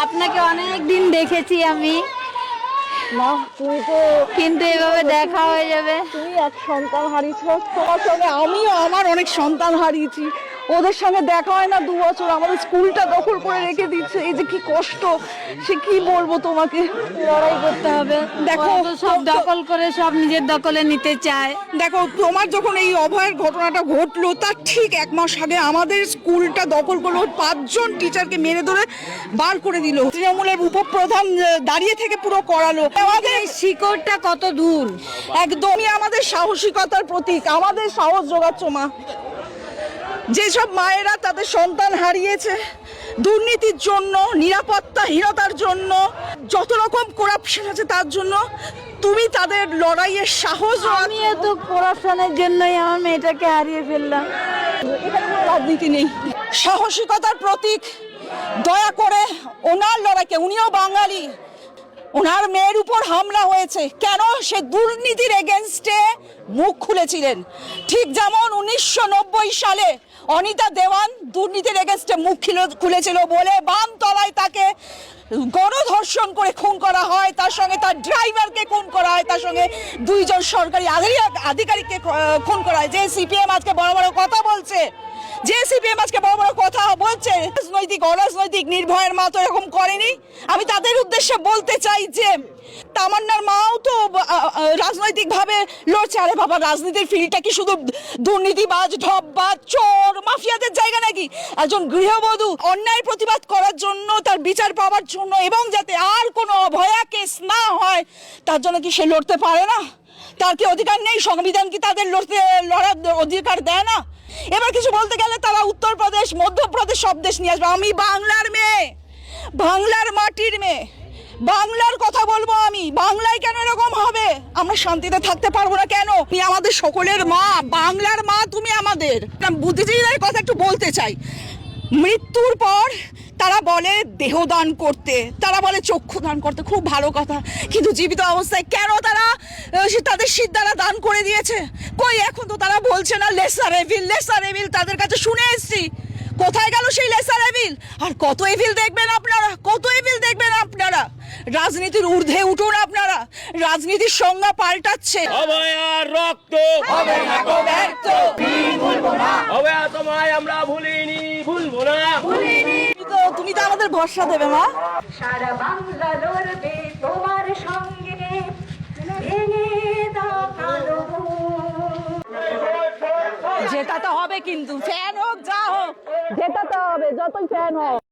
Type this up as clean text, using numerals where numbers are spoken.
আপনাকে অনেক দিন দেখেছি আমি, না তুমি তো কিন্তু এভাবে দেখা হয়ে যাবে। তুমি এক সন্তান হারিয়েছ, তোমার সঙ্গে আমিও আমার অনেক সন্তান হারিয়েছি। ওদের সঙ্গে দেখা হয় না 2 বছর, আমাদের স্কুলটা দখল করে রেখে দিচ্ছে। এই যে কি কষ্ট, সে কি বলবো তোমাকে। লড়াই করতে হবে। দেখো, ওরা তো সব দখল করে সব নিজের দখলে নিতে চায়। দেখো তোমার যখন এই অভয়ের ঘটনাটা ঘটলো তার ঠিক 1 মাস আগে আমাদের স্কুলটা দখল করলো, 5 জন টিচারকে মেরে ধরে বার করে দিল। তৃণমূলের উপপ্রধান দাঁড়িয়ে থেকে পুরো করালো। আমাদের এই শিকড়টা কত দূর। একদমই আমাদের সাহসিকতার প্রতীক, আমাদের সাহস যোগাচ্ছ মা। যেসব মায়েরা তাদের সন্তান হারিয়েছে দুর্নীতির জন্য, নিরাপত্তাহীনতার জন্য, যত রকম করাপশন আছে তার জন্য, তুমি তাদের লড়াইয়ের সাহস। আমিও তো করাপশনের জন্যই আমার মেয়েটাকে হারিয়ে ফেললাম। এখানে কোনো রাজনীতি নেই, সাহসিকতার প্রতীক। দয়া করে ওনার লড়াইকে, উনিও বাঙালি, ওনার মেয়ের উপর হামলা হয়েছে কেন, সে দুর্নীতির এগেনস্টে মুখ খুলেছিলেন। ঠিক যেমন 1990 সালে অনিতা দেওয়ান দুর্নীতির এগেনস্টে মুখ খুলেছিল বলে বামতলায় তাকে গণধর্ষণ করে খুন করা হয়, তার সঙ্গে তার ড্রাইভারকে খুন করা হয়, তার সঙ্গে 2 জন সরকারি আধিকারিককে খুন করা হয়। যে সিপিএম আজকে বড় বড় কথা বলছে, রাজনৈতিক অরাজনৈতিক নির্ভয়ের মা তো এরকম করেনি। আমি তাদের উদ্দেশ্যে বলতে চাই যে তামান্নার মাও তো রাজনৈতিক ভাবে লড়ছে। আরে বাবা, রাজনীতির ফিল্ডটা কি শুধু দুর্নীতিবাজ, ঢপবাজ, চোর, মাফিয়াদের জায়গা নাকি? একজন গৃহবধূ অন্যায় প্রতিবাদ করার জন্য, তার বিচার পাওয়ার জন্য, এবং যাতে আর কোনো অভয়া কেস না হয় তার জন্য কি সে লড়তে পারে না? তার কি অধিকার নেই? সংবিধান কি তাদের লড়ার অধিকার দেয় না? এবার কিছু বলতে গেলে তারা উত্তরপ্রদেশ, মধ্যপ্রদেশ সব দেশ নিয়ে আসবে। আমি বাংলার মেয়ে, বাংলার মাটির মেয়ে, বাংলার কথা বলবো আমি। বাংলায় কেন এরকম হবে? আমরা শান্তিতে থাকতে পারবো না কেন? তুমি আমাদের সকলের মা, বাংলার মা তুমি আমাদের। বুদ্ধিজীবীদের কথা একটু বলতে চাই। মৃত্যুর পর তারা বলে দেহদান করতে, তারা বলে চক্ষু দান করতে, খুব ভালো কথা, কিন্তু জীবিত অবস্থায় কেন তারা তাদের সিদ্ধারা দান করে দিয়েছে? কই, এখন তো তারা বলছে না লেসার এভিল, লেসার এভিল। তাদের কাছে শুনে এসছি, কোথায় গেল সেই লেসার এভিল? আর কত এভিল দেখবেন আপনারা, কত এভিল দেখবেন আপনারা? রাজনীতির ঊর্ধ্বে উঠুন আপনারা, রাজনীতির সংজ্ঞা পাল্টাচ্ছে। অভয়ার রক্ত হবে না গো ব্যর্থ, ভুলবো না। অভয়া তোমায় আমরা ভুলিনি, ভুলবো না। তুমি তো আমাদের ভরসা দেবে মা। সারা বাংলা লড়বে তোমার সঙ্গে, ভেঙে দাও কালো বুক। জেতাতে হবে কিন্তু, ফ্যান হোক যা হোক, জেতাতে হবে, যতই ফ্যান হোক।